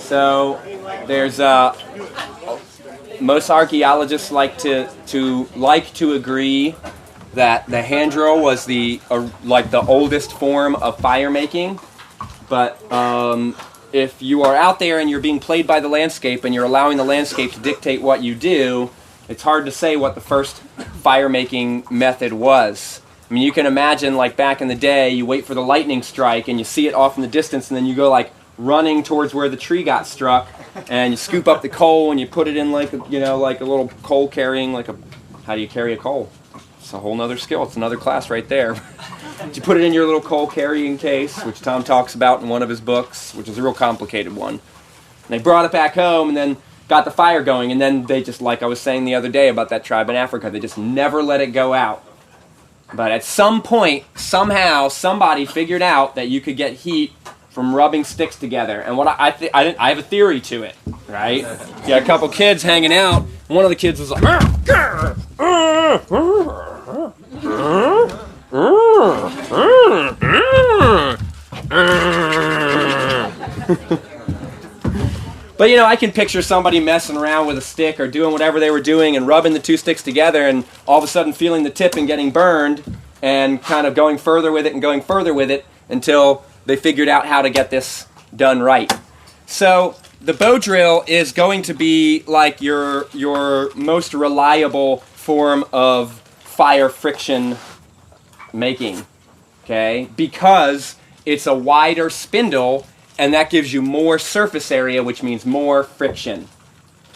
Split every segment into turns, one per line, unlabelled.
So there's most archaeologists like to agree that the hand drill was the oldest form of fire making. But if you are out there and you're being played by the landscape and you're allowing the landscape to dictate what you do, it's hard to say what the first fire making method was. I mean, you can imagine, like back in the day, you wait for the lightning strike and you see it off in the distance, and then you go like running towards where the tree got struck, and you scoop up the coal and you put it in like a little coal carrying, how do you carry a coal? It's a whole nother skill. It's another class right there. You put it in your little coal carrying case, which Tom talks about in one of his books, which is a real complicated one. And they brought it back home and then got the fire going, and then they just, like I was saying the other day about that tribe in Africa, they just never let it go out. But at some point, somehow, somebody figured out that you could get heat from rubbing sticks together. And what I have a theory to it, right? You got a couple kids hanging out. One of the kids was like, but I can picture somebody messing around with a stick or doing whatever they were doing and rubbing the two sticks together and all of a sudden feeling the tip and getting burned and kind of going further with it until they figured out how to get this done right. So the bow drill is going to be like your most reliable form of fire friction making, okay? Because it's a wider spindle, and that gives you more surface area, which means more friction.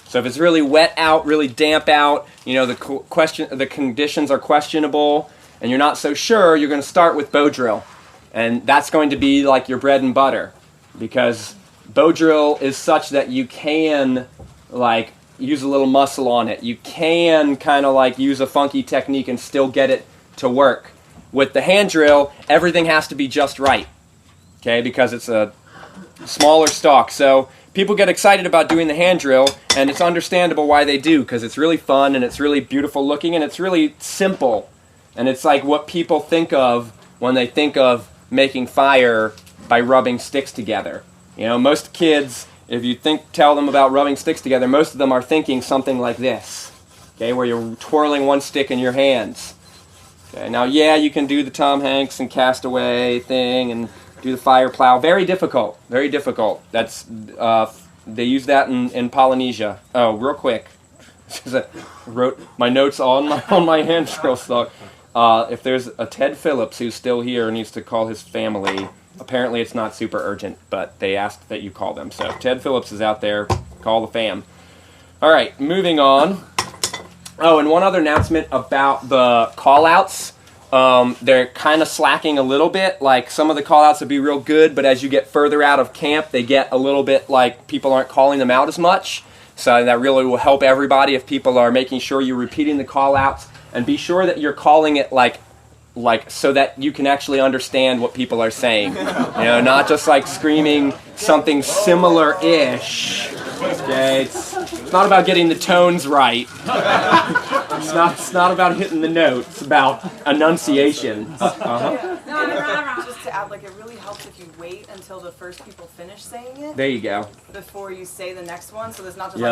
So if it's really wet out, really damp out, the conditions are questionable, and you're not so sure, you're going to start with bow drill. And that's going to be like your bread and butter, because bow drill is such that you can use a little muscle on it. You can kind of use a funky technique and still get it to work. With the hand drill, everything has to be just right, okay, because it's a smaller stalk. So people get excited about doing the hand drill, and it's understandable why they do, because it's really fun and it's really beautiful looking and it's really simple. And it's like what people think of when they think of making fire by rubbing sticks together. Most kids, if you tell them about rubbing sticks together, most of them are thinking something like this, okay, where you're twirling one stick in your hands. Okay, now, yeah, you can do the Tom Hanks and Castaway thing and do the fire plow. Very difficult, very difficult. That's they use that in Polynesia. Oh, real quick, I wrote my notes on my hand drill stock. If there's a Ted Phillips who's still here and needs to call his family, apparently it's not super urgent, but they asked that you call them. So Ted Phillips is out there. Call the fam. All right, moving on. Oh, and one other announcement about the call-outs. They're kind of slacking a little bit. Like, some of the call-outs would be real good, but as you get further out of camp, they get a little bit like people aren't calling them out as much. So that really will help everybody if people are making sure you're repeating the call-outs. And be sure that you're calling it like so that you can actually understand what people are saying. Not just screaming something similar-ish. Okay, it's not about getting the tones right. It's not about hitting the notes. It's about enunciation.
Just to add, it really helps if you wait until the first people finish saying it.
There you go.
Before you say the next one, so there's not just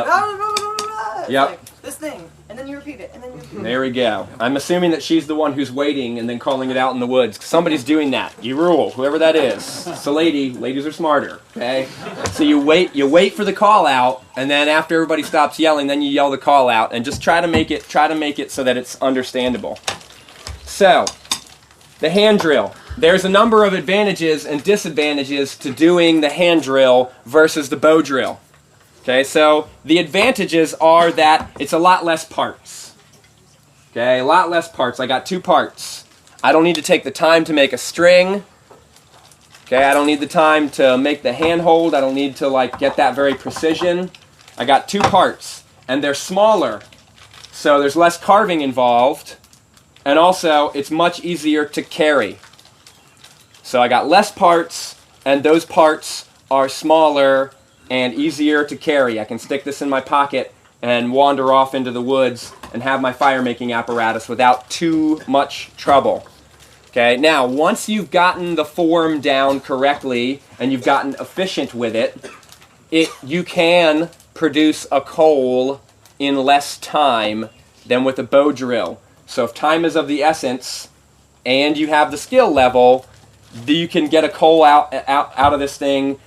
it's this thing, and then you repeat it, and then you repeat it.
There we go. I'm assuming that she's the one who's waiting and then calling it out in the woods. Somebody's doing that. You rule, whoever that is. It's a lady. Ladies are smarter. Okay. So you wait for the call out, and then after everybody stops yelling, then you yell the call out, and just try to make it so that it's understandable. So, the hand drill. There's a number of advantages and disadvantages to doing the hand drill versus the bow drill. Okay, so the advantages are that it's a lot less parts. Okay, a lot less parts. I got 2 parts. I don't need to take the time to make a string. Okay, I don't need the time to make the handhold. I don't need to get that very precision. I got 2 parts, and they're smaller, so there's less carving involved, and also it's much easier to carry. So I got less parts, and those parts are smaller and easier to carry. I can stick this in my pocket and wander off into the woods and have my fire-making apparatus without too much trouble. Okay, now once you've gotten the form down correctly and you've gotten efficient with it, you can produce a coal in less time than with a bow drill. So if time is of the essence and you have the skill level, you can get a coal out of this thing.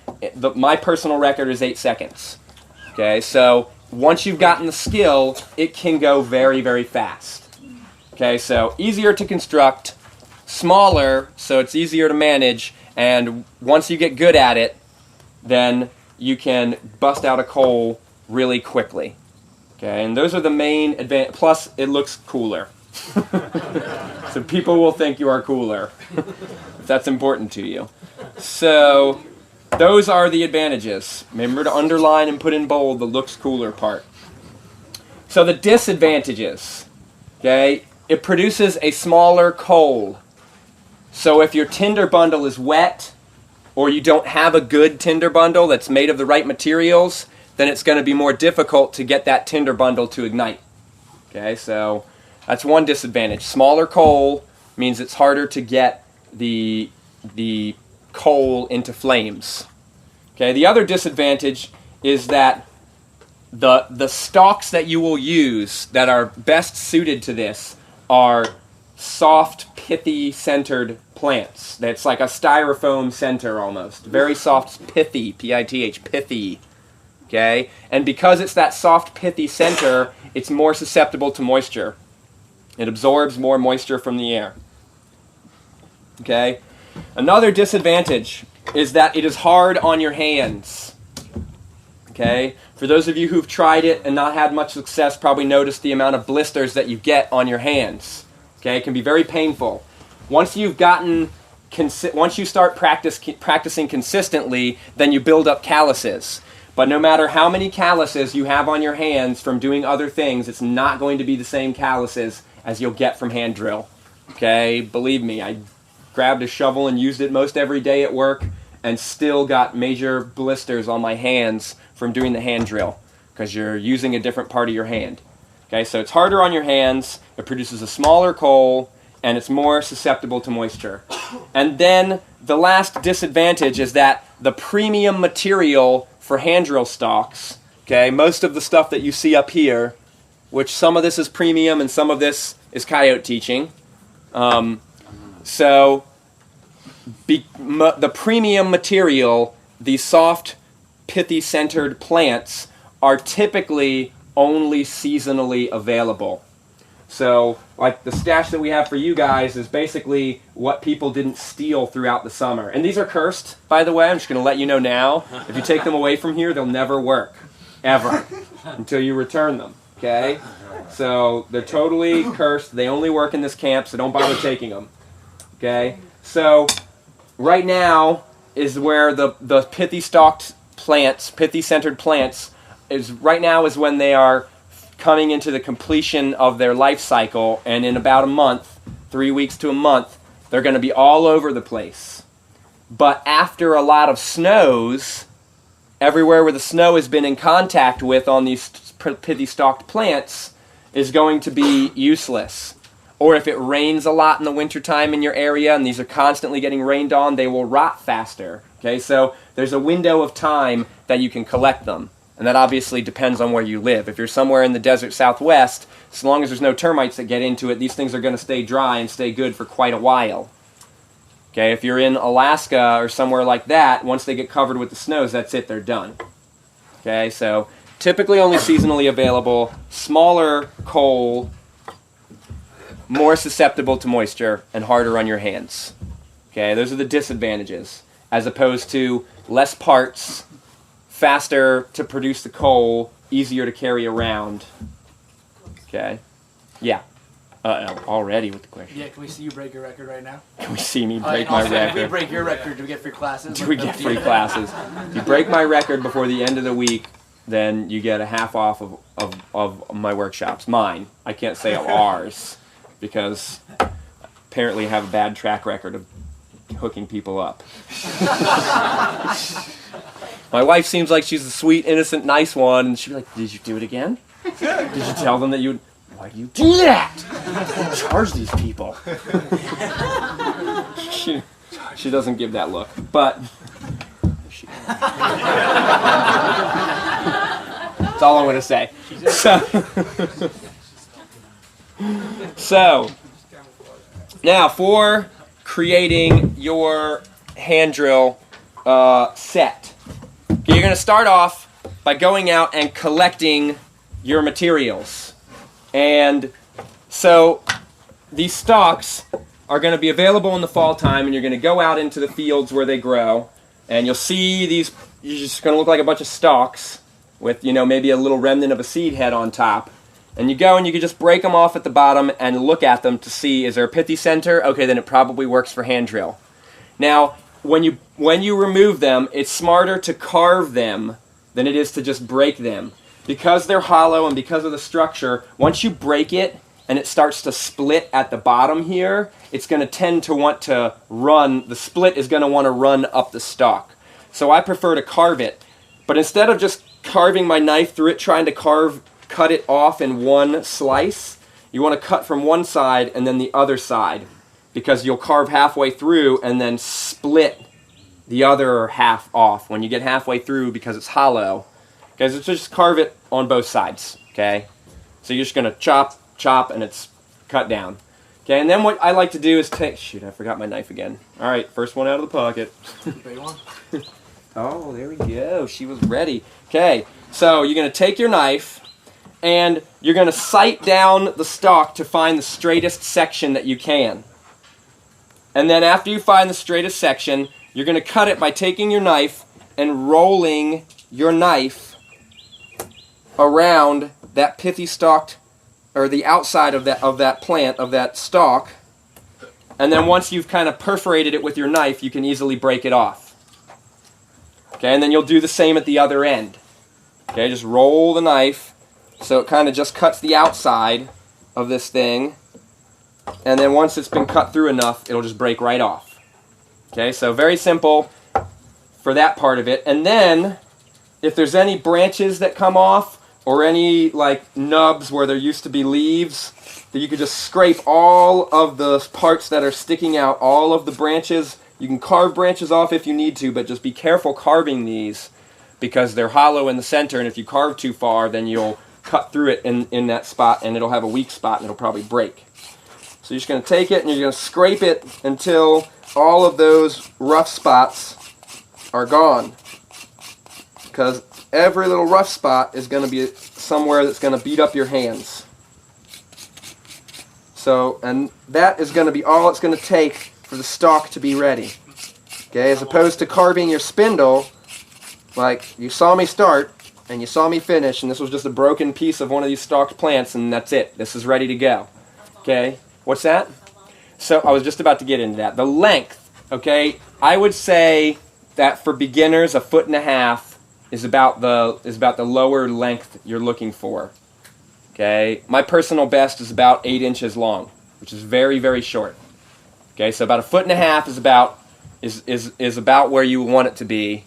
My personal record is 8 seconds. Okay, so once you've gotten the skill, it can go very, very fast. Okay, so easier to construct, smaller, so it's easier to manage, and once you get good at it, then you can bust out a coal really quickly. Okay, and those are the main advantages. Plus, it looks cooler. So people will think you are cooler, if that's important to you. So those are the advantages. Remember to underline and put in bold the looks cooler part. So the disadvantages, okay, it produces a smaller coal. So if your tinder bundle is wet, or you don't have a good tinder bundle that's made of the right materials, then it's going to be more difficult to get that tinder bundle to ignite. Okay, so that's one disadvantage. Smaller coal means it's harder to get the coal into flames. Okay, the other disadvantage is that the stalks that you will use that are best suited to this are soft, pithy centered plants. That's like a styrofoam center almost. Very soft, pithy, P-I-T-H, pithy. Okay? And because it's that soft, pithy center, it's more susceptible to moisture. It absorbs more moisture from the air. Okay? Another disadvantage is that it is hard on your hands. Okay? For those of you who've tried it and not had much success, probably noticed the amount of blisters that you get on your hands. Okay? It can be very painful. Once you've gotten once you start practicing consistently, then you build up calluses. But no matter how many calluses you have on your hands from doing other things, it's not going to be the same calluses as you'll get from hand drill. Okay? Believe me, I grabbed a shovel and used it most every day at work and still got major blisters on my hands from doing the hand drill because you're using a different part of your hand. Okay, so it's harder on your hands, it produces a smaller coal, and it's more susceptible to moisture. And then the last disadvantage is that the premium material for hand drill stalks, okay, most of the stuff that you see up here, which some of this is premium and some of this is coyote teaching. So the premium material, these soft, pithy-centered plants, are typically only seasonally available. So, like the stash that we have for you guys is basically what people didn't steal throughout the summer. And these are cursed, by the way. I'm just going to let you know now. If you take them away from here, they'll never work. Ever. Until you return them. Okay? So, they're totally cursed. They only work in this camp, so don't bother taking them. Okay? So, right now is where the pithy-stalked plants, pithy-centered plants, is when they are coming into the completion of their life cycle, and in about a month, 3 weeks to a month, they're going to be all over the place. But after a lot of snows, everywhere where the snow has been in contact with on these pithy-stalked plants is going to be useless. Or if it rains a lot in the wintertime in your area and these are constantly getting rained on, they will rot faster. Okay, so there's a window of time that you can collect them. And that obviously depends on where you live. If you're somewhere in the desert southwest, as long as there's no termites that get into it, these things are going to stay dry and stay good for quite a while. Okay, if you're in Alaska or somewhere like that, once they get covered with the snows, that's it, they're done. Okay, so typically only seasonally available, smaller coal, more susceptible to moisture, and harder on your hands. Okay, those are the disadvantages, as opposed to less parts, faster to produce the coal, easier to carry around. Okay? Yeah. Already with the question.
Yeah, can we see you break your record right now?
Can we see me break my record?
If we break your record, do we get free classes?
Do we get free classes? If you break my record before the end of the week, then you get a half off of my workshops. Mine. I can't say ours, because apparently I have a bad track record of hooking people up. My wife seems like she's a sweet, innocent, nice one, and she'd be like, "Did you do it again? Did you tell them that you would... Why do you do that? Charge these people." She doesn't give that look, but... all I'm going to say. So, now for creating your hand drill set. You're going to start off by going out and collecting your materials. And so these stalks are going to be available in the fall time, and you're going to go out into the fields where they grow, and you'll see these, you're just going to look like a bunch of stalks with, maybe a little remnant of a seed head on top. And you go and you can just break them off at the bottom and look at them to see, is there a pithy center? Okay, then it probably works for hand drill. Now, when you remove them, it's smarter to carve them than it is to just break them. Because they're hollow and because of the structure, once you break it and it starts to split at the bottom here, it's going to tend to want to run, the split is going to want to run up the stalk. So I prefer to carve it. But instead of just carving my knife through it, trying to cut it off in one slice, you want to cut from one side and then the other side, because you'll carve halfway through and then split the other half off when you get halfway through because it's hollow. Okay, so just carve it on both sides, okay? So you're just going to chop, and it's cut down. Okay, and then what I like to do is take, shoot, I forgot my knife again. All right, first one out of the pocket.
Big one.
Oh, there we go. She was ready. Okay, so you're going to take your knife, and you're going to sight down the stalk to find the straightest section that you can. And then after you find the straightest section, you're going to cut it by taking your knife and rolling your knife around that pithy stalked, or the outside of that plant, of that stalk. And then once you've kind of perforated it with your knife, you can easily break it off. Okay, and then you'll do the same at the other end. Okay, just roll the knife so it kind of just cuts the outside of this thing. And then once it's been cut through enough, it'll just break right off. Okay, so very simple for that part of it. And then, if there's any branches that come off, or any like nubs where there used to be leaves, that you could just scrape all of the parts that are sticking out, all of the branches. You can carve branches off if you need to, but just be careful carving these because they're hollow in the center, and if you carve too far, then you'll cut through it in that spot, and it'll have a weak spot, and it'll probably break. So you're just going to take it, and you're going to scrape it until all of those rough spots are gone. Because every little rough spot is going to be somewhere that's going to beat up your hands. So, and that is going to be all it's going to take for the stalk to be ready. Okay, as opposed to carving your spindle, like you saw me start and you saw me finish, and this was just a broken piece of one of these stalked plants, and that's it. This is ready to go. Okay, what's that? So I was just about to get into that. The length, okay, I would say that for beginners, 1.5 feet is about the lower length you're looking for. Okay, my personal best is about 8 inches long, which is very, very short. Okay, so about 1.5 feet is about where you want it to be.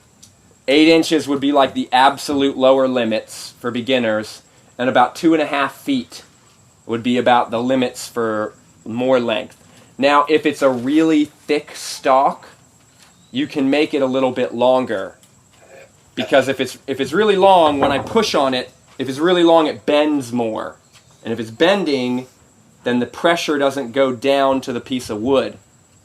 8 inches would be like the absolute lower limits for beginners, and about 2.5 feet would be about the limits for more length. Now, if it's a really thick stalk, you can make it a little bit longer. Because if it's really long, when I push on it, if it's really long, it bends more. And if it's bending, then the pressure doesn't go down to the piece of wood.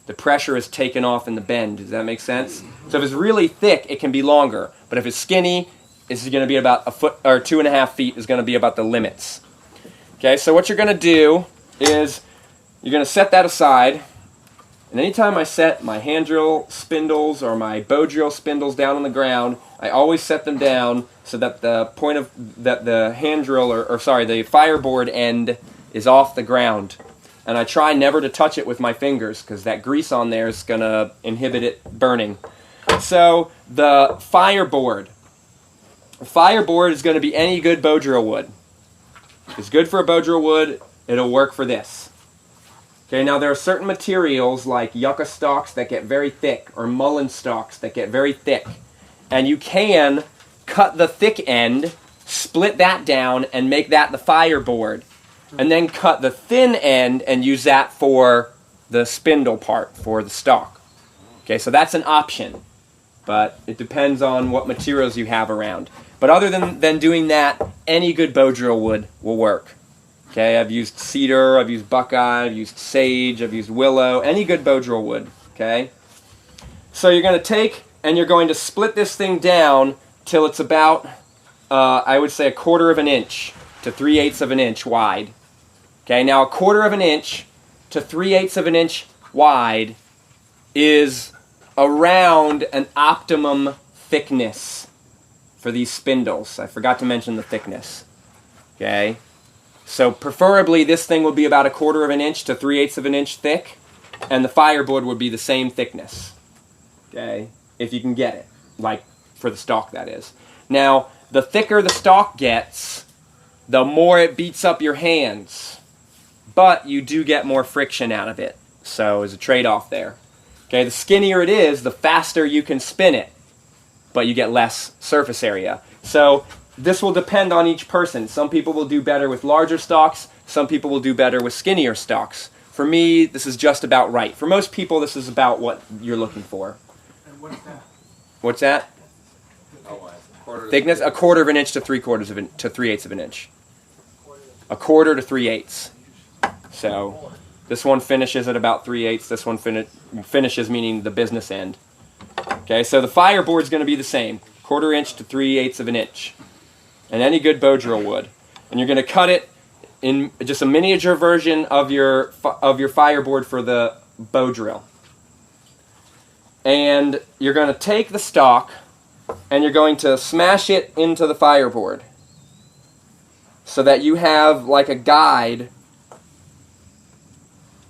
The pressure is taken off in the bend. Does that make sense? So if it's really thick, it can be longer. But if it's skinny, it's going to be about 1 foot, or 2.5 feet is going to be about the limits. Okay, so what you're going to do is you're going to set that aside. And anytime I set my hand drill spindles or my bow drill spindles down on the ground, I always set them down so that the hand drill, the fireboard end is off the ground. And I try never to touch it with my fingers because that grease on there is going to inhibit it burning. So the fireboard is going to be any good bow drill wood. If it's good for a bow drill wood, it'll work for this. Okay, now there are certain materials like yucca stalks that get very thick, or mullein stalks that get very thick. And you can cut the thick end, split that down, and make that the fireboard. And then cut the thin end and use that for the spindle part, for the stalk. Okay, so that's an option. but it depends on what materials you have around. But other than doing that, any good bow drill wood will work. Okay, I've used cedar, I've used buckeye, I've used sage, I've used willow, any good bow drill wood. Okay, so you're going to take and you're going to split this thing down till it's about, I would say, 1/4 of an inch to 3/8 of an inch wide. Okay, now 1/4 of an inch to 3/8 of an inch wide is around an optimum thickness for these spindles. I forgot to mention the thickness. Okay, so preferably this thing will be about 1/4 of an inch to 3/8 of an inch thick, and the fireboard would be the same thickness. Okay, if you can get it, like for the stalk, that is. Now, the thicker the stalk gets, the more it beats up your hands, but you do get more friction out of it. So there's a trade-off there. Okay, the skinnier it is, the faster you can spin it, but you get less surface area. So this will depend on each person. Some people will do better with larger stalks. Some people will do better with skinnier stalks. For me, this is just about right. For most people, this is about what you're looking for.
And what's that?
What's that? Thickness? 1/4 of an inch to 3/4 of an to 3/8 of an inch. 1/4 to 3/8. So this one finishes at about 3/8. This one finishes, meaning the business end. Okay, so the fireboard's going to be the same, 1/4 inch to 3/8 of an inch, and any good bow drill wood. And you're going to cut it in just a miniature version of your fireboard for the bow drill. And you're going to take the stalk and you're going to smash it into the fireboard so that you have like a guide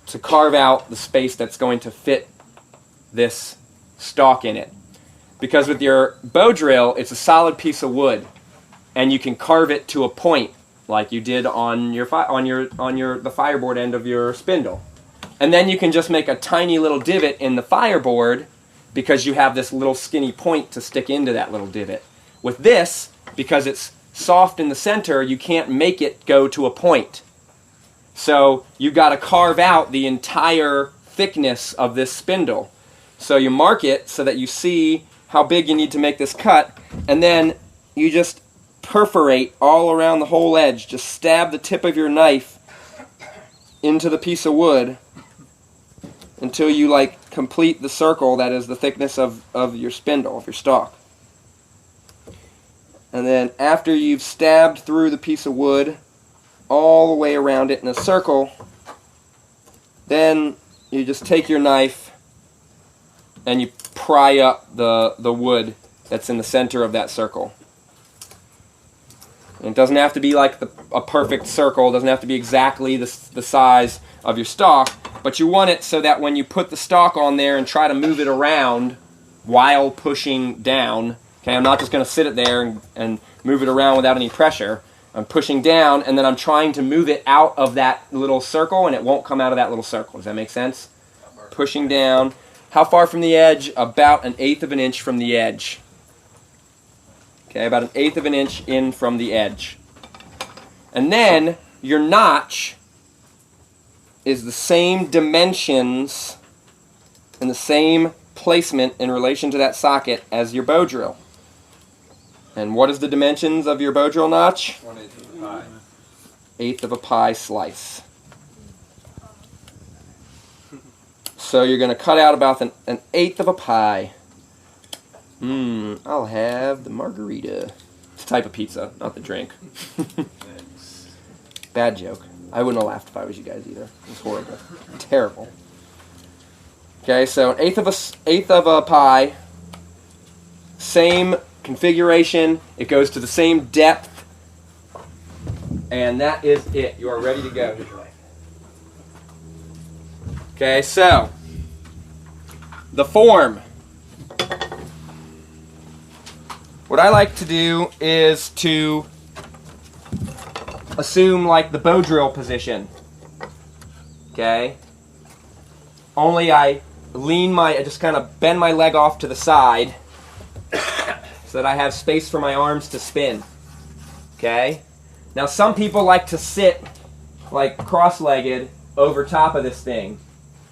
to carve out the space that's going to fit this stalk in it. Because with your bow drill, it's a solid piece of wood, and you can carve it to a point like you did on the fireboard end of your spindle. And then you can just make a tiny little divot in the fireboard because you have this little skinny point to stick into that little divot. With this, because it's soft in the center, you can't make it go to a point. So you've got to carve out the entire thickness of this spindle. So you mark it so that you see how big you need to make this cut, and then you just perforate all around the whole edge. Just stab the tip of your knife into the piece of wood until you complete the circle that is the thickness of your spindle, of your stalk. And then after you've stabbed through the piece of wood all the way around it in a circle, then you just take your knife and you pry up the wood that's in the center of that circle. And it doesn't have to be like a perfect circle. It doesn't have to be exactly the size of your stalk, but you want it so that when you put the stalk on there and try to move it around while pushing down, okay, I'm not just going to sit it there and move it around without any pressure. I'm pushing down, and then I'm trying to move it out of that little circle, and it won't come out of that little circle. Does that make sense? Pushing down. How far from the edge? About 1/8 of an inch from the edge. Okay, about 1/8 of an inch in from the edge. And then your notch is the same dimensions and the same placement in relation to that socket as your bow drill. And what is the dimensions of your bow drill notch?
1/8 of a pie.
1/8 of a pie slice. So you're going to cut out about an 1/8 of a pie. I'll have the margarita. It's a type of pizza, not the drink. Bad joke. I wouldn't have laughed if I was you guys either. It's horrible. Terrible. Okay, so an 1/8 of a pie. Same configuration. It goes to the same depth. And that is it. You are ready to go. Okay, so the form. What I like to do is to assume like the bow drill position. Okay? Only I just kind of bend my leg off to the side so that I have space for my arms to spin. Okay? Now some people like to sit like cross-legged over top of this thing.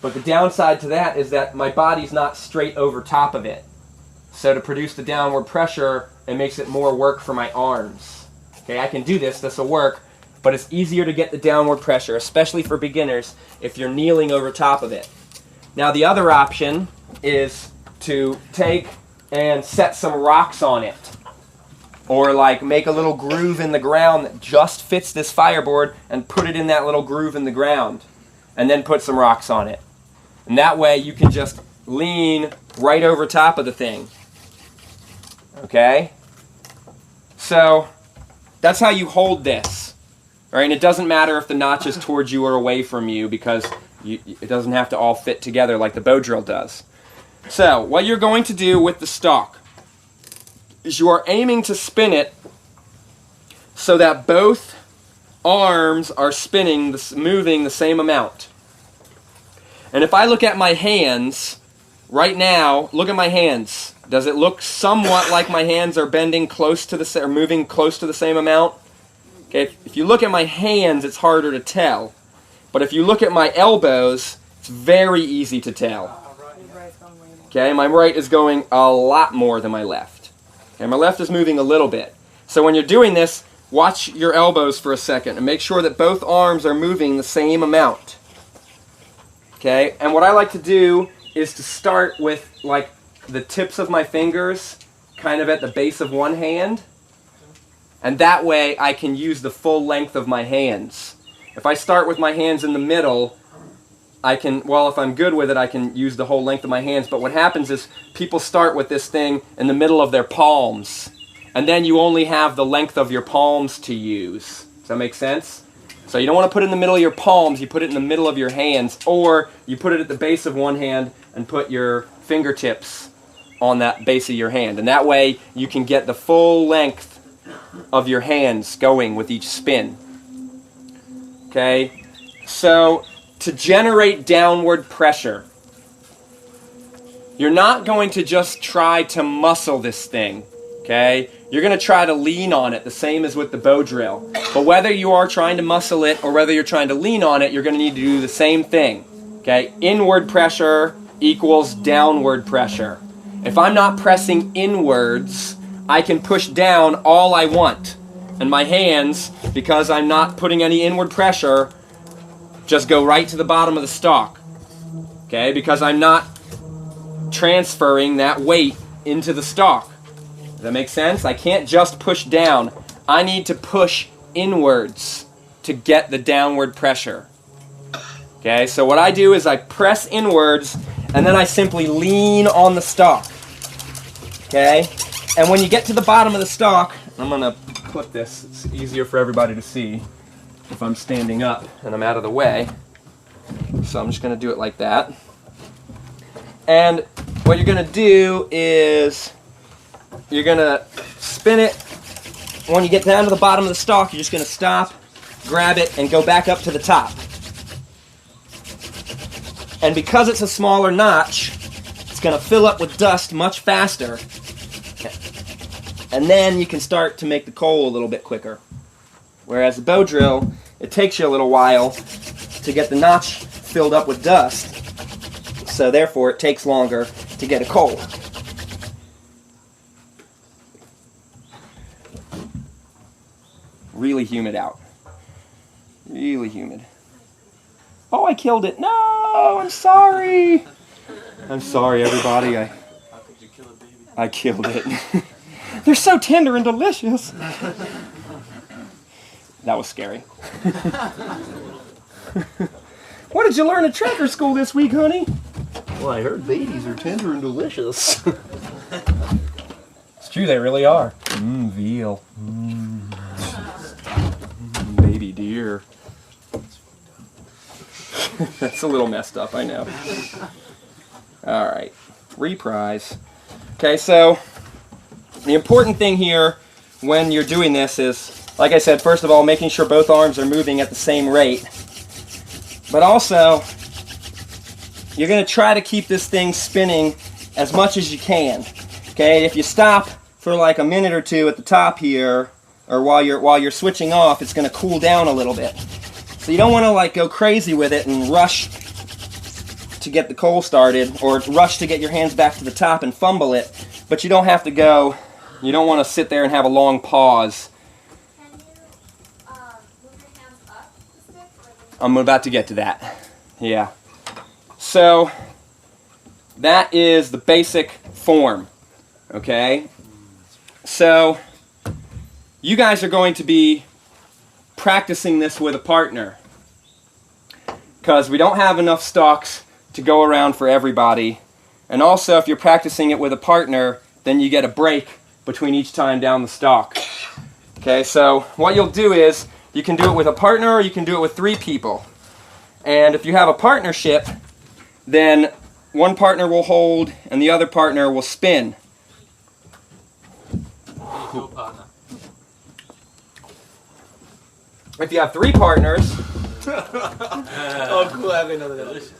But the downside to that is that my body's not straight over top of it. So to produce the downward pressure, it makes it more work for my arms. Okay, I can do this, this will work, but it's easier to get the downward pressure, especially for beginners, if you're kneeling over top of it. Now the other option is to take and set some rocks on it. Or like make a little groove in the ground that just fits this fireboard and put it in that little groove in the ground. And then put some rocks on it. And that way you can just lean right over top of the thing. Okay? So that's how you hold this. Right? And it doesn't matter if the notch is towards you or away from you, because it doesn't have to all fit together like the bow drill does. So what you're going to do with the stock is you are aiming to spin it so that both arms are spinning, moving the same amount. And if I look at my hands right now, look at my hands. Does it look somewhat like my hands are bending close to the, or moving close to the same amount? Okay, if you look at my hands, it's harder to tell. But if you look at my elbows, it's very easy to tell. Okay, my right is going a lot more than my left. Okay, my left is moving a little bit. So when you're doing this, watch your elbows for a second and make sure that both arms are moving the same amount. Okay, and what I like to do is to start with like the tips of my fingers kind of at the base of one hand, and that way I can use the full length of my hands. If I start with my hands in the middle, I can, well, if I'm good with it, I can use the whole length of my hands. But what happens is people start with this thing in the middle of their palms, and then you only have the length of your palms to use. Does that make sense? So you don't want to put it in the middle of your palms, you put it in the middle of your hands, or you put it at the base of one hand and put your fingertips on that base of your hand. And that way you can get the full length of your hands going with each spin. Okay? So to generate downward pressure, you're not going to just try to muscle this thing. Okay? You're going to try to lean on it, the same as with the bow drill. But whether you are trying to muscle it or whether you're trying to lean on it, you're going to need to do the same thing. Okay? Inward pressure equals downward pressure. If I'm not pressing inwards, I can push down all I want. And my hands, because I'm not putting any inward pressure, just go right to the bottom of the stock. Okay? Because I'm not transferring that weight into the stock. Does that make sense? I can't just push down. I need to push inwards to get the downward pressure. Okay, so what I do is I press inwards and then I simply lean on the stock. Okay, and when you get to the bottom of the stock, I'm going to put this, it's easier for everybody to see if I'm standing up and I'm out of the way. So I'm just going to do it like that. And what you're going to do is you're going to spin it. When you get down to the bottom of the stalk, you're just going to stop, grab it, and go back up to the top. And because it's a smaller notch, it's going to fill up with dust much faster. And then you can start to make the coal a little bit quicker. Whereas the bow drill, it takes you a little while to get the notch filled up with dust. So therefore, it takes longer to get a coal. Really humid out. Really humid. Oh, I killed it. No, I'm sorry. I'm sorry, everybody. I killed it. They're so tender and delicious. That was scary. What did you learn at tracker school this week, honey?
Well, I heard babies are tender and delicious.
It's true, they really are. Veal. Baby deer. That's a little messed up, I know. Alright, reprise. Okay, so the important thing here when you're doing this is, like I said, first of all, making sure both arms are moving at the same rate. But also, you're going to try to keep this thing spinning as much as you can. Okay, if you stop for like a minute or two at the top here, or while you're switching off, it's going to cool down a little bit. So you don't want to like go crazy with it and rush to get the coal started, or rush to get your hands back to the top and fumble it. but you don't have to go, you don't want to sit there and have a long pause.
Can you move your hands up the stick?
I'm about to get to that. Yeah. So, that is the basic form. Okay? So, you guys are going to be practicing this with a partner. Because we don't have enough stalks to go around for everybody. And also, if you're practicing it with a partner, then you get a break between each time down the stalk. Okay, so what you'll do is, you can do it with a partner or you can do it with 3 people. And if you have a partnership, then one partner will hold and the other partner will spin. If you have 3 partners,
Oh, cool. I didn't know that. Delicious.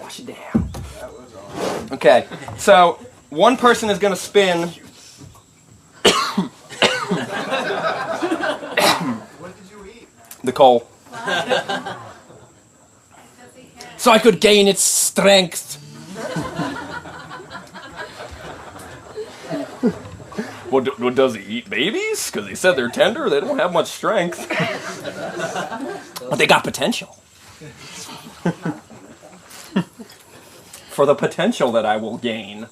wash it down. Okay, so one person is going to spin.
What did you eat?
The coal. So I could gain its strength. What does he eat babies? Because he said they're tender, they don't have much strength. But they got potential. For the potential that I will gain.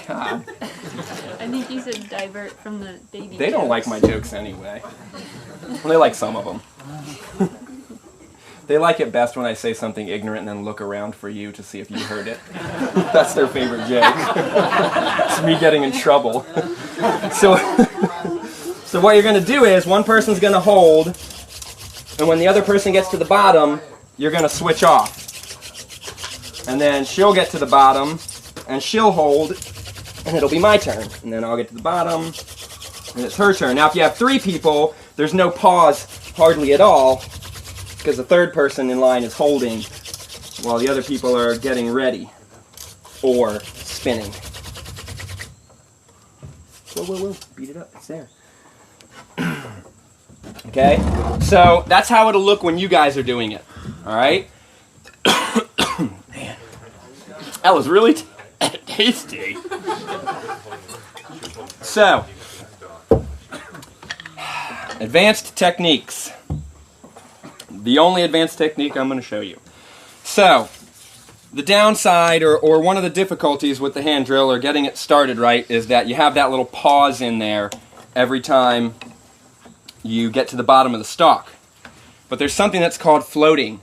God.
I think you should divert from the baby.
They don't like my jokes anyway. They like some of them. They like it best when I say something ignorant and then look around for you to see if you heard it. That's their favorite joke. It's me getting in trouble. So what you're going to do is one person's going to hold, and when the other person gets to the bottom, you're going to switch off. And then she'll get to the bottom, and she'll hold, and it'll be my turn. And then I'll get to the bottom, and it's her turn. Now, if you have 3 people, there's no pause hardly at all, because the third person in line is holding while the other people are getting ready or spinning. Whoa, beat it up, it's there. Okay, so that's how it'll look when you guys are doing it, all right? Man, that was really tasty. So, advanced techniques. The only advanced technique I'm going to show you. So, the downside or one of the difficulties with the hand drill or getting it started right is that you have that little pause in there every time you get to the bottom of the stalk. But there's something that's called floating.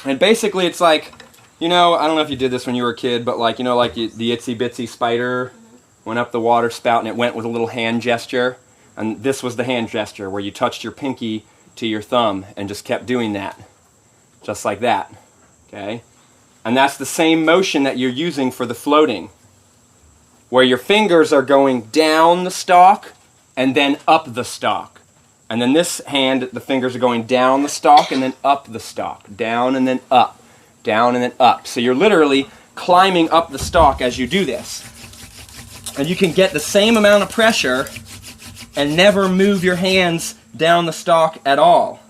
And basically it's like, you know, I don't know if you did this when you were a kid, but like, you know, like the itsy bitsy spider went up the water spout and it went with a little hand gesture. And this was the hand gesture where you touched your pinky to your thumb and just kept doing that. Just like that. Okay? And that's the same motion that you're using for the floating. Where your fingers are going down the stalk and then up the stalk. And then this hand, the fingers are going down the stalk and then up the stalk. Down and then up. Down and then up. So you're literally climbing up the stalk as you do this. And you can get the same amount of pressure and never move your hands down the stalk at all.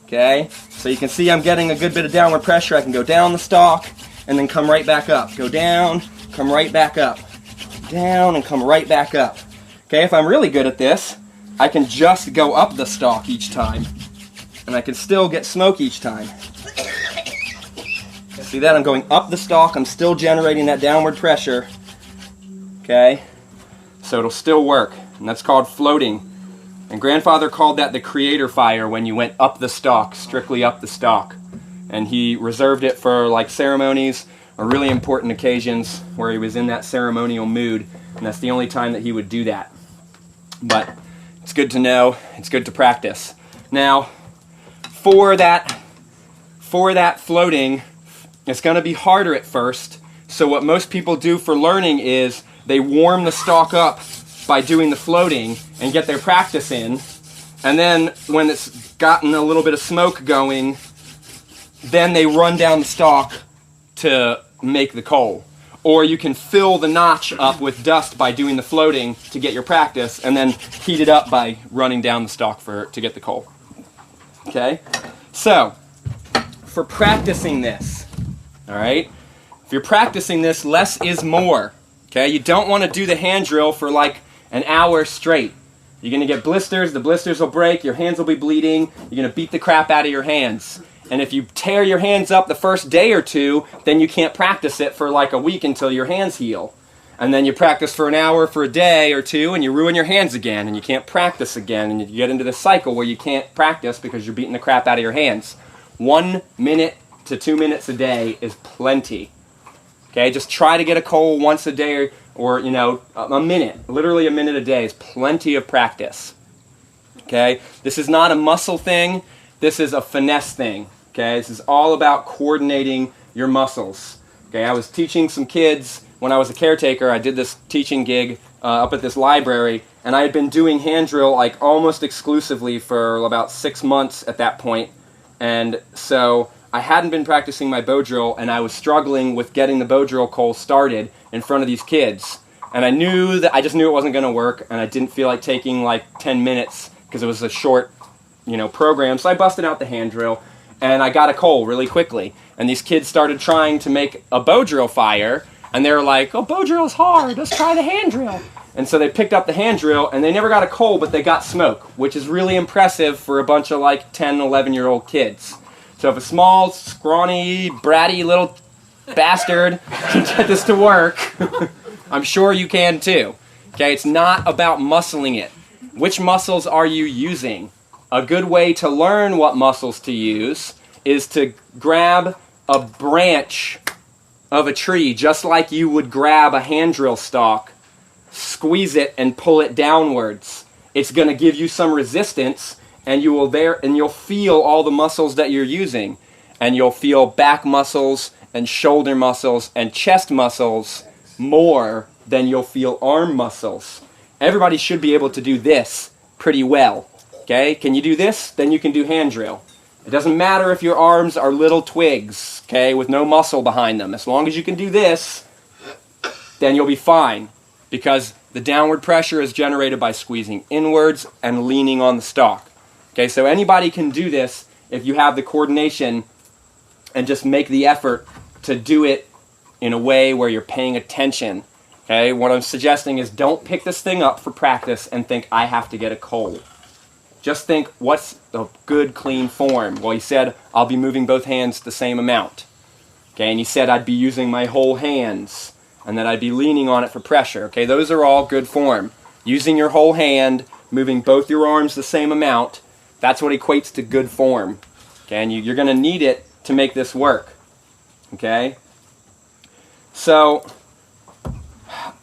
Okay? So you can see I'm getting a good bit of downward pressure. I can go down the stalk and then come right back up. Go down, come right back up. Down and come right back up. Okay, if I'm really good at this, I can just go up the stalk each time. And I can still get smoke each time. See that? I'm going up the stalk. I'm still generating that downward pressure. Okay? So it'll still work. And that's called floating. And Grandfather called that the creator fire when you went up the stalk, strictly up the stalk. And he reserved it for like ceremonies or really important occasions where he was in that ceremonial mood. And that's the only time that he would do that. But it's good to know. It's good to practice. Now, for that floating, it's going to be harder at first. So what most people do for learning is they warm the stalk up by doing the floating and get their practice in, and then when it's gotten a little bit of smoke going, then they run down the stalk to make the coal. Or you can fill the notch up with dust by doing the floating to get your practice, and then heat it up by running down the stalk to get the coal. Okay? So, for practicing this, all right, If you're practicing this, less is more. Okay, you don't want to do the hand drill for like an hour straight. You're going to get blisters, the blisters will break, your hands will be bleeding, you're going to beat the crap out of your hands. And if you tear your hands up the first day or two, then you can't practice it for like a week until your hands heal. And then you practice for an hour for a day or two, and you ruin your hands again, and you can't practice again, and you get into this cycle where you can't practice because you're beating the crap out of your hands. 1 minute to 2 minutes a day is plenty. Okay, just try to get a coal once a day, or you know, a minute. Literally a minute a day is plenty of practice. Okay, this is not a muscle thing. This is a finesse thing. Okay, this is all about coordinating your muscles. Okay, I was teaching some kids when I was a caretaker. I did this teaching gig up at this library, and I had been doing hand drill like almost exclusively for about 6 months at that point. And so I hadn't been practicing my bow drill, and I was struggling with getting the bow drill coal started in front of these kids. And I just knew it wasn't going to work, and I didn't feel like taking like 10 minutes because it was a short, program. So I busted out the hand drill, and I got a coal really quickly. And these kids started trying to make a bow drill fire, and they were like, "Oh, bow drill is hard. Let's try the hand drill." And so they picked up the hand drill, and they never got a coal, but they got smoke, which is really impressive for a bunch of like 10, 11-year-old kids. So if a small, scrawny, bratty little bastard can get this to work, I'm sure you can too. Okay, it's not about muscling it. Which muscles are you using? A good way to learn what muscles to use is to grab a branch of a tree, just like you would grab a hand drill stalk, squeeze it and pull it downwards. It's going to give you some resistance, and you'll feel all the muscles that you're using, and you'll feel back muscles and shoulder muscles and chest muscles more than you'll feel arm muscles. Everybody should be able to do this pretty well. Okay? Can you do this? Then you can do hand drill. It doesn't matter if your arms are little twigs, okay, with no muscle behind them. As long as you can do this, then you'll be fine, because the downward pressure is generated by squeezing inwards and leaning on the stalk. Okay, so anybody can do this if you have the coordination and just make the effort to do it in a way where you're paying attention. Okay, what I'm suggesting is don't pick this thing up for practice and think, I have to get a coal. Just think, what's the good, clean form? Well, he said, I'll be moving both hands the same amount. Okay, and he said I'd be using my whole hands, and that I'd be leaning on it for pressure. Okay, those are all good form. Using your whole hand, moving both your arms the same amount, that's what equates to good form. Okay, and you're going to need it to make this work. Okay? So,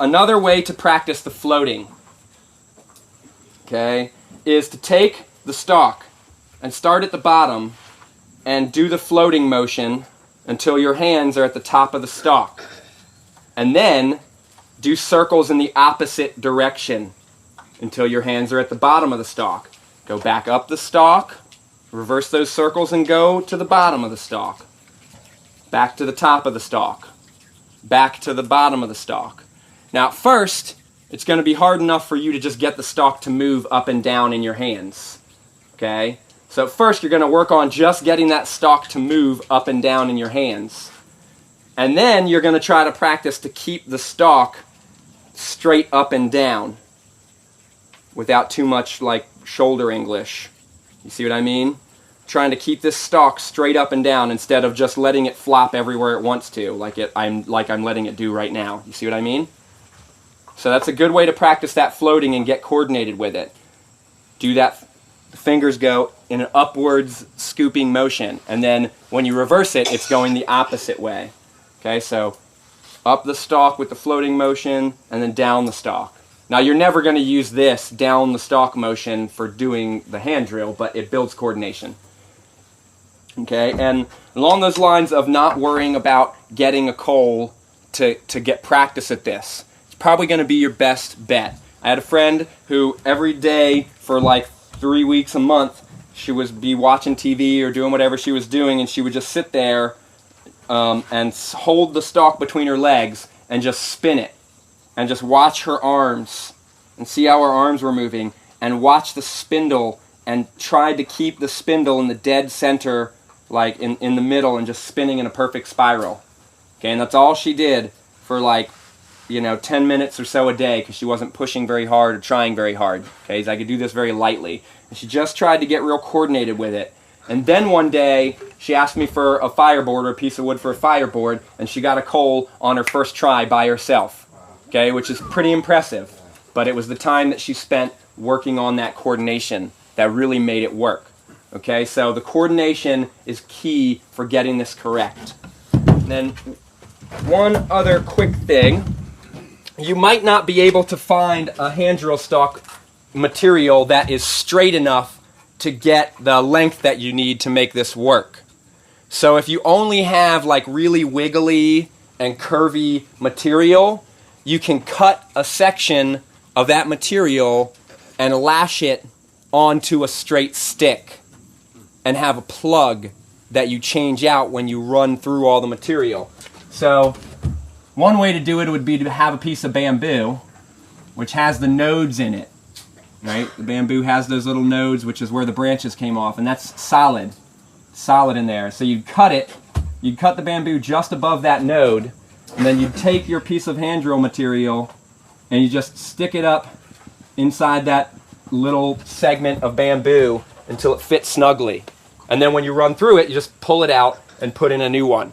another way to practice the floating, okay, is to take the stalk and start at the bottom and do the floating motion until your hands are at the top of the stalk. And then do circles in the opposite direction until your hands are at the bottom of the stalk. Go back up the stalk, reverse those circles and go to the bottom of the stalk. Back to the top of the stalk. Back to the bottom of the stalk. Now at first, it's going to be hard enough for you to just get the stalk to move up and down in your hands. Okay? So at first you're going to work on just getting that stalk to move up and down in your hands. And then you're going to try to practice to keep the stalk straight up and down without too much like shoulder English. You see what I mean? Trying to keep this stalk straight up and down instead of just letting it flop everywhere it wants to, like I'm letting it do right now. You see what I mean? So that's a good way to practice that floating and get coordinated with it. Do that, the fingers go in an upwards scooping motion, and then when you reverse it, it's going the opposite way. Okay, so up the stalk with the floating motion, and then down the stalk. Now you're never going to use this down the stalk motion for doing the hand drill, but it builds coordination. Okay, and along those lines of not worrying about getting a coal to get practice at this, probably going to be your best bet. I had a friend who every day for like 3 weeks a month, she would be watching TV or doing whatever she was doing, and she would just sit there and hold the stalk between her legs and just spin it and just watch her arms and see how her arms were moving and watch the spindle and try to keep the spindle in the dead center, like in the middle, and just spinning in a perfect spiral. Okay, and that's all she did for like, 10 minutes or so a day because she wasn't pushing very hard or trying very hard. Okay, so I could do this very lightly. And she just tried to get real coordinated with it. And then one day, she asked me for a fireboard or a piece of wood for a fireboard, and she got a coal on her first try by herself. Okay, which is pretty impressive. But it was the time that she spent working on that coordination that really made it work. Okay, so the coordination is key for getting this correct. And then one other quick thing. You might not be able to find a hand drill stock material that is straight enough to get the length that you need to make this work. So if you only have like really wiggly and curvy material, you can cut a section of that material and lash it onto a straight stick and have a plug that you change out when you run through all the material. So one way to do it would be to have a piece of bamboo which has the nodes in it. Right? The bamboo has those little nodes, which is where the branches came off, and that's solid in there. So you'd cut the bamboo just above that node, and then you'd take your piece of hand drill material and you just stick it up inside that little segment of bamboo until it fits snugly. And then when you run through it, you just pull it out and put in a new one.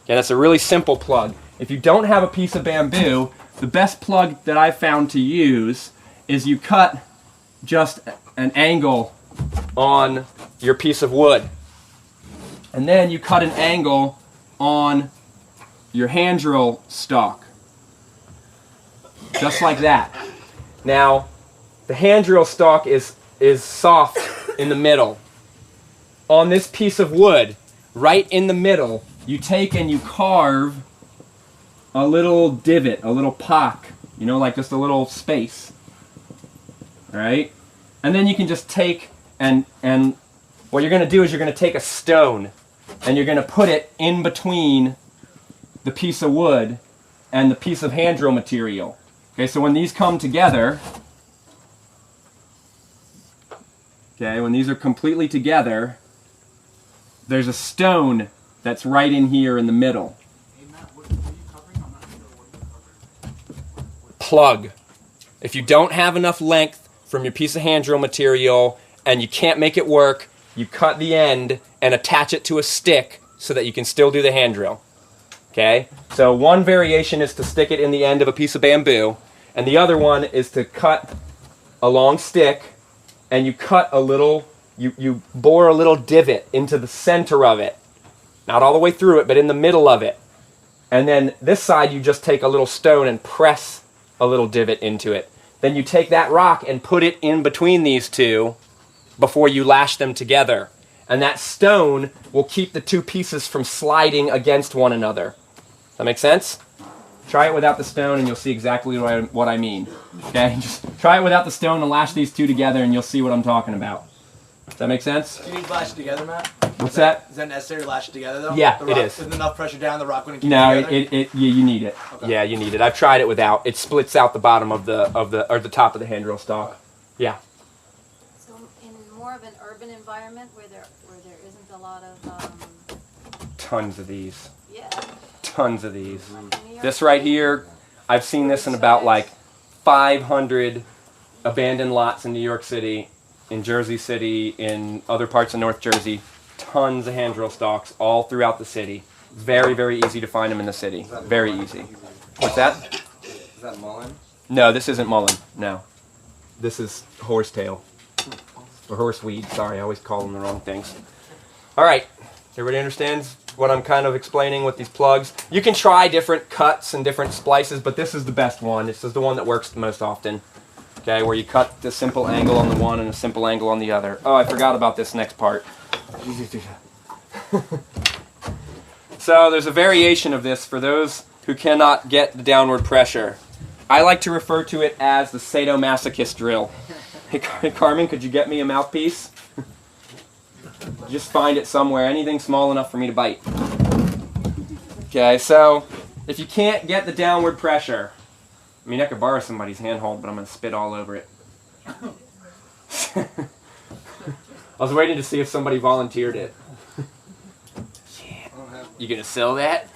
Okay, that's a really simple plug. If you don't have a piece of bamboo, the best plug that I've found to use is you cut just an angle on your piece of wood. And then you cut an angle on your hand drill stock. Just like that. Now, the hand drill stock is soft in the middle. On this piece of wood, right in the middle, you take and you carve a little divot, a little pock, like just a little space. Right? And then you can just take and what you're going to do is you're going to take a stone and you're going to put it in between the piece of wood and the piece of hand drill material. Okay, so when these come together, when these are completely together, there's a stone that's right in here in the middle. Plug. If you don't have enough length from your piece of hand drill material and you can't make it work, you cut the end and attach it to a stick so that you can still do the hand drill. Okay? So one variation is to stick it in the end of a piece of bamboo, and the other one is to cut a long stick and you cut a little, you bore a little divot into the center of it. Not all the way through it, but in the middle of it. And then this side you just take a little stone and press a little divot into it. Then you take that rock and put it in between these two before you lash them together. And that stone will keep the two pieces from sliding against one another. Does that make sense? Try it without the stone and you'll see exactly what I mean. Okay? Just try it without the stone and lash these two together and you'll see what I'm talking about. Does that make sense?
Do you need to lash it together, Matt?
What's that?
Is that necessary to lash it together, though?
Yeah,
it
is.
With enough pressure down, the rock wouldn't keep
No,
it together?
you need it.
Okay.
Yeah, you need it. I've tried it without. It splits out the bottom of the top of the hand drill stock. Yeah.
So in more of an urban environment where there isn't a lot of
Tons of these.
yeah.
Tons of these.
Like New York
This right
City.
here, I've seen this in about like 500 abandoned lots in New York City, in Jersey City, in other parts of North Jersey. Tons of hand drill stocks all throughout the city. Very, very easy to find them in the city. Very easy. What's that?
Is that mullen?
No, this isn't mullen. No. This is horsetail. Or horseweed. Sorry, I always call them the wrong things. All right. Everybody understands what I'm kind of explaining with these plugs? You can try different cuts and different splices, but this is the best one. This is the one that works the most often. Okay, where you cut the simple angle on the one and a simple angle on the other. Oh, I forgot about this next part. So there's a variation of this for those who cannot get the downward pressure. I like to refer to it as the sadomasochist drill. Hey, Carmen, could you get me a mouthpiece? Just find it somewhere, anything small enough for me to bite. Okay, so if you can't get the downward pressure, I mean, I could borrow somebody's handhold, but I'm going to spit all over it. I was waiting to see if somebody volunteered it. Yeah. You going to sell that?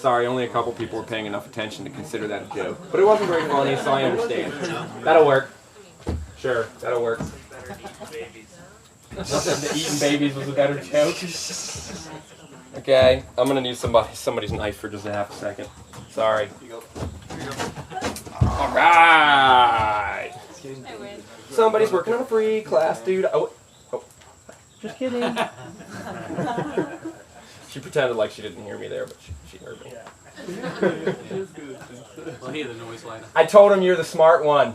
Sorry, only a couple people were paying enough attention to consider that a joke. But it wasn't very funny, so I understand. That'll work. Sure, that'll work. Eating babies was a better joke. Okay, I'm gonna need somebody's knife for just a half a second. Sorry. All right. Somebody's working on a free class, dude. Oh, just kidding. She pretended like she didn't hear me there, but she heard me.
Well, he the noise line.
I told him you're the smart one.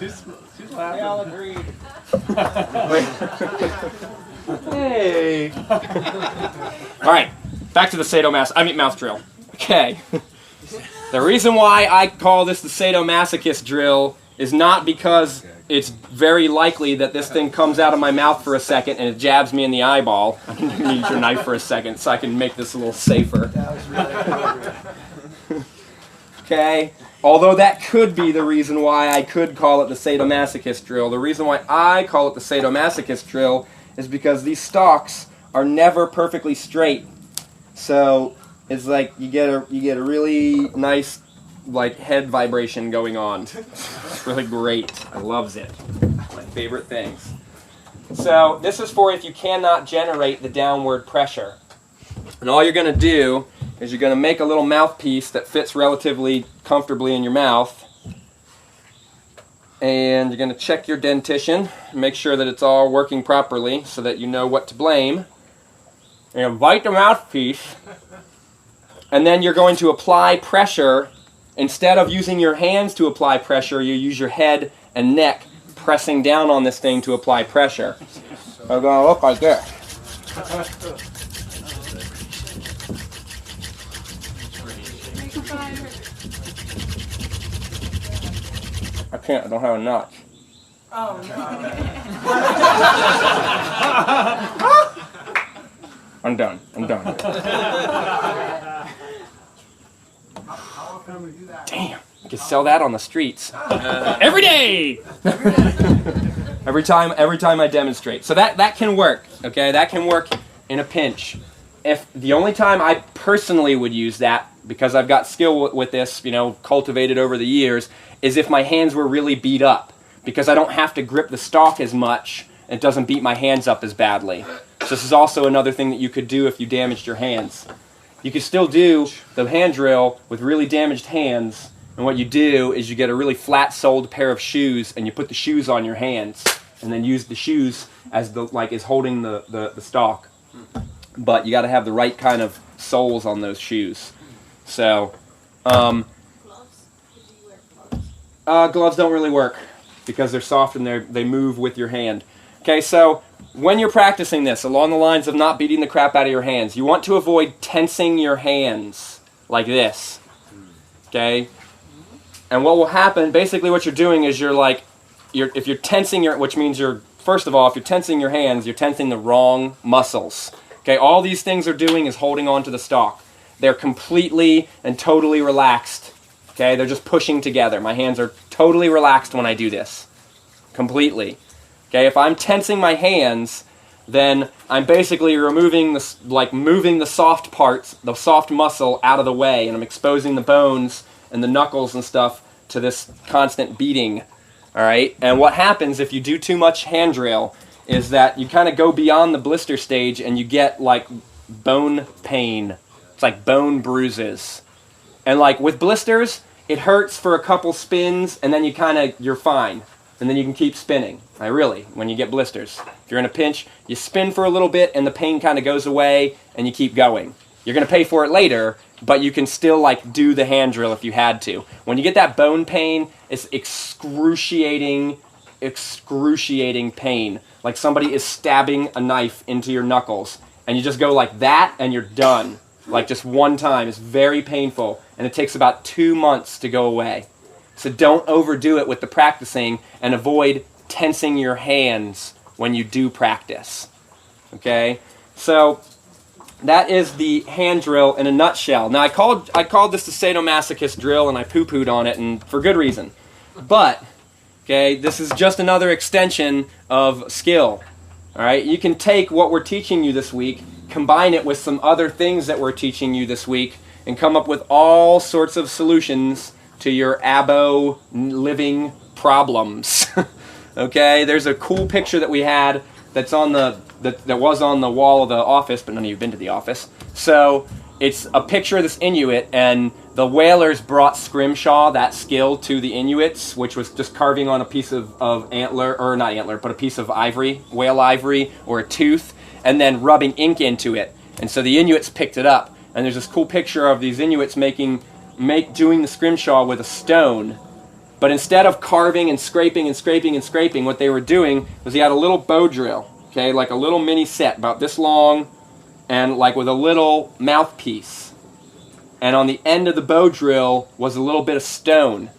She's laughing. We all agreed.
Hey. All right, back to the sadomasochist. Mouth drill. Okay. The reason why I call this the sadomasochist drill is not because it's very likely that this thing comes out of my mouth for a second and it jabs me in the eyeball. I'm going to need your knife for a second so I can make this a little safer. Okay? Although that could be the reason why I could call it the sadomasochist drill. The reason why I call it the sadomasochist drill is because these stalks are never perfectly straight. So it's like you get a really nice like head vibration going on. It's really great. I loves it. My favorite things. So this is for if you cannot generate the downward pressure. And all you're going to do is you're going to make a little mouthpiece that fits relatively comfortably in your mouth. And you're going to check your dentition, make sure that it's all working properly so that you know what to blame. And you bite the mouthpiece. And then you're going to apply pressure. Instead of using your hands to apply pressure, you use your head and neck pressing down on this thing to apply pressure. It's going to look like this. I can't, I don't have a notch.
Oh no.
I'm done. Damn, you can sell that on the streets. Every day! every time I demonstrate. So that can work, okay? That can work in a pinch. If the only time I personally would use that, because I've got skill with this, cultivated over the years, is if my hands were really beat up. Because I don't have to grip the stalk as much, it doesn't beat my hands up as badly. So this is also another thing that you could do if you damaged your hands. You could still do the hand drill with really damaged hands, and what you do is you get a really flat-soled pair of shoes, and you put the shoes on your hands, and then use the shoes as is holding the stalk. But you got to have the right kind of soles on those shoes. So,
Gloves? Do you wear gloves?
gloves don't really work because they're soft and they move with your hand. Okay, so when you're practicing this, along the lines of not beating the crap out of your hands, you want to avoid tensing your hands like this. Okay? And what will happen, basically what you're doing is if you're tensing which means first of all, if you're tensing your hands, you're tensing the wrong muscles. Okay, all these things are doing is holding on to the stalk. They're completely and totally relaxed. Okay, they're just pushing together. My hands are totally relaxed when I do this. Completely. Okay, if I'm tensing my hands, then I'm basically moving the soft parts, the soft muscle out of the way, and I'm exposing the bones and the knuckles and stuff to this constant beating. All right, and what happens if you do too much hand drill is that you kind of go beyond the blister stage and you get like bone pain. It's like bone bruises. And like with blisters, it hurts for a couple spins and then you're fine. And then you can keep spinning. When you get blisters. If you're in a pinch, you spin for a little bit and the pain kind of goes away and you keep going. You're going to pay for it later, but you can still do the hand drill if you had to. When you get that bone pain, it's excruciating pain. Like somebody is stabbing a knife into your knuckles. And you just go like that and you're done. Like just one time. It's very painful. And it takes about 2 months to go away. So don't overdo it with the practicing and avoid tensing your hands when you do practice. Okay? So that is the hand drill in a nutshell. Now I called this the sadomasochist drill and I poo-pooed on it, and for good reason. But, okay, this is just another extension of skill. All right, you can take what we're teaching you this week, combine it with some other things that we're teaching you this week, and come up with all sorts of solutions to your abo living problems. Okay, there's a cool picture that we had that's on that was on the wall of the office, but none of you have been to the office. So it's a picture of this Inuit, and the whalers brought scrimshaw, that skill, to the Inuits, which was just carving on a piece of antler, or not antler, but a piece of ivory, whale ivory, or a tooth, and then rubbing ink into it. And so the Inuits picked it up. And there's this cool picture of these Inuits doing the scrimshaw with a stone. But instead of carving and scraping and scraping and scraping, what they were doing was he had a little bow drill, okay, like a little mini set, about this long, and like with a little mouthpiece. And on the end of the bow drill was a little bit of stone.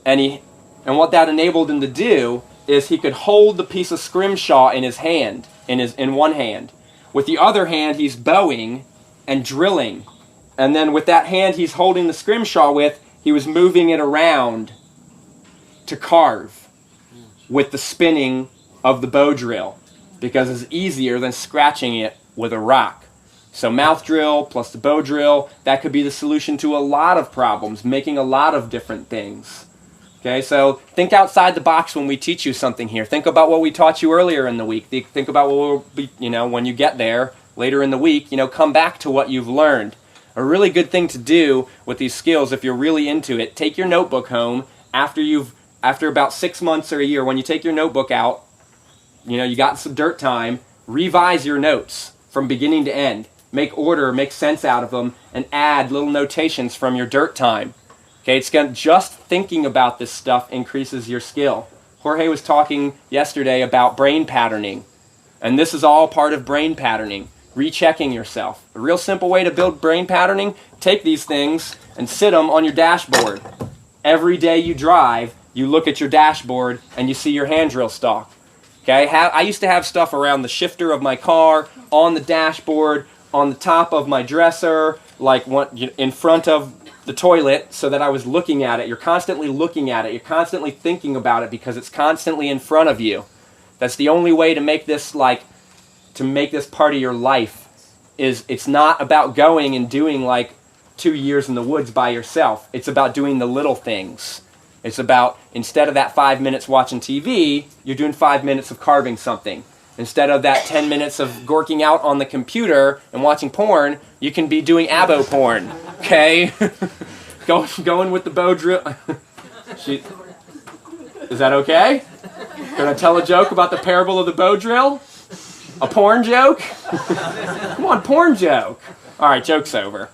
And what that enabled him to do is he could hold the piece of scrimshaw in his hand, in one hand. With the other hand, he's bowing and drilling. And then with that hand he's holding the scrimshaw with, he was moving it around to carve with the spinning of the bow drill, because it's easier than scratching it with a rock. So mouth drill plus the bow drill, that could be the solution to a lot of problems, making a lot of different things. Okay, so think outside the box when we teach you something here. Think about what we taught you earlier in the week. Think about what will be, when you get there later in the week, come back to what you've learned. A really good thing to do with these skills, if you're really into it, take your notebook home after about 6 months or a year. When you take your notebook out, you got some dirt time, revise your notes from beginning to end. Make sense out of them, and add little notations from your dirt time. Okay, just thinking about this stuff increases your skill. Jorge was talking yesterday about brain patterning, and this is all part of brain patterning. Rechecking yourself. A real simple way to build brain patterning: take these things and sit them on your dashboard. Every day you drive, you look at your dashboard and you see your hand drill stock. Okay, I used to have stuff around the shifter of my car, on the dashboard, on the top of my dresser, like in front of the toilet, so that I was looking at it. You're constantly looking at it. You're constantly thinking about it because it's constantly in front of you. That's the only way to make this part of your life. It's not about going and doing 2 years in the woods by yourself. It's about doing the little things. It's about, instead of that 5 minutes watching TV, you're doing 5 minutes of carving something. Instead of that 10 minutes of gorking out on the computer and watching porn, you can be doing abo porn. Okay? Going with the bow drill. Is that okay? Can I tell a joke about the parable of the bow drill? A porn joke? Come on, porn joke. All right, joke's over.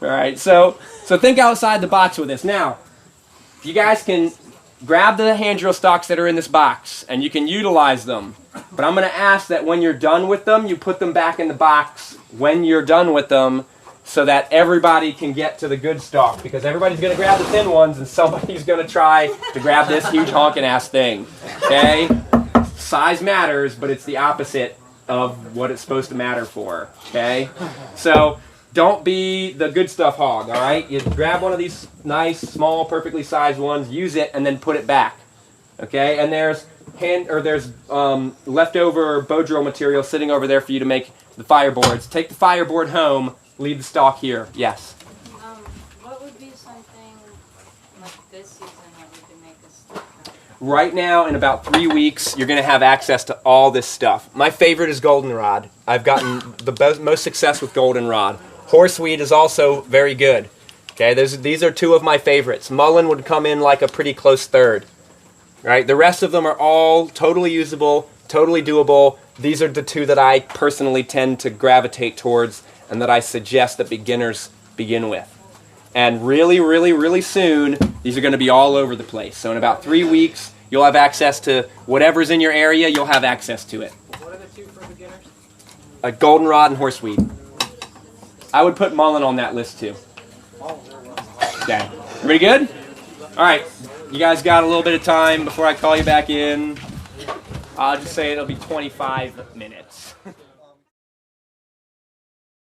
All right, so think outside the box with this. Now, you guys can grab the hand drill stocks that are in this box, and you can utilize them. But I'm going to ask that when you're done with them, you put them back in the box when you're done with them, so that everybody can get to the good stock. Because everybody's going to grab the thin ones, and somebody's going to try to grab this huge honking ass thing. Okay? Size matters, but it's the opposite of what it's supposed to matter for. Okay? So don't be the good stuff hog, all right? You grab one of these nice, small, perfectly sized ones, use it, and then put it back. Okay? And there's leftover bow drill material sitting over there for you to make the fireboards. Take the fireboard home, leave the stock here. Yes?
What would be something like this season that we could make a stick of?
Right now, in about 3 weeks, you're going to have access to all this stuff. My favorite is goldenrod. I've gotten the most success with goldenrod. Horseweed is also very good. Okay, these are two of my favorites. Mullen would come in like a pretty close third. Right? The rest of them are all totally usable, totally doable. These are the two that I personally tend to gravitate towards and that I suggest that beginners begin with. And really, really, really soon, these are going to be all over the place. So in about 3 weeks, you'll have access to whatever's in your area, you'll have access to it.
What are the two for beginners?
Goldenrod and horseweed. I would put mullen on that list too. Okay. Everybody good? All right. You guys got a little bit of time before I call you back in. I'll just say it'll be 25 minutes.